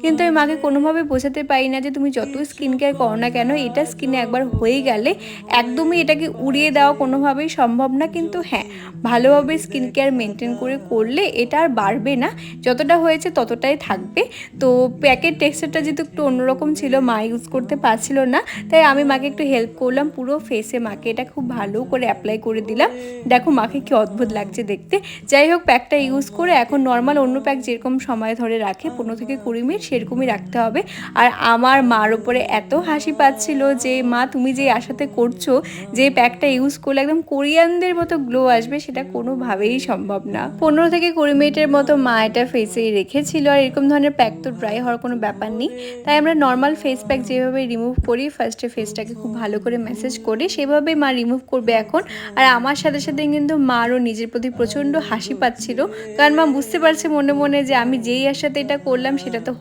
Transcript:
কিন্তু আমি মাকে কোনোভাবে বোঝাতে পারি না যে তুমি যত স্কিন কেয়ার করো না কেন, এটা স্কিনে একবার হয়ে গেলে একদমই এটাকে উড়িয়ে দেওয়া কোনোভাবেই সম্ভব না। কিন্তু হ্যাঁ, ভালোভাবে স্কিন কেয়ার মেনটেন করলে এটা আর বাড়বে না, যতটা হয়েছে ততটাই থাকবে। তো প্যাকেট টেক্সচারটা যেহেতু একটু অন্যরকম ছিল, মা ইউজ করতে পারছিল না, তাই আমি মাকে একটু হেল্প করলাম। পুরো ফেসে মাকে এটা খুব ভালো করে অ্যাপ্লাই করে দিলাম। দেখো মাকে কি অদ্ভুত লাগছে দেখতে। যাই হোক, প্যাকটা ইউজ করে এখন নর্মাল অন্য প্যাক যেরকম সময় ধরে রাখে 15 থেকে 20 মিনিট, সেরকমই রাখতে হবে। আর আমার মার উপরে এত হাসি পাচ্ছিল যে মা তুমি যে আশাতে করছো যে প্যাকটা ইউজ করলে একদম কোরিয়ানদের মতো গ্লো আসবে, সেটা কোনোভাবেই সম্ভব না। 15 থেকে 20 মিনিটের মতো মা এটা ফেসে রেখেছিল। আর এরকম ধরনের প্যাক তো ড্রাই হওয়ার কোনো ব্যাপার নেই, তাই আমরা নর্মাল ফেস প্যাক যেভাবে রিমুভ করি, ফার্স্টে ফেসটাকে খুব ভালো করে ম্যাসেজ করি, সেভাবেই মা রিমুভ করবে এখন। আর আমার সাথে সাথে কিন্তু মারও নিজের প্রতি প্রচণ্ড হাসি পাচ্ছিল, কারণ মা বুঝতে পারছে মনে মনে যে আমি যেই আশাতে এটা করলাম সেটা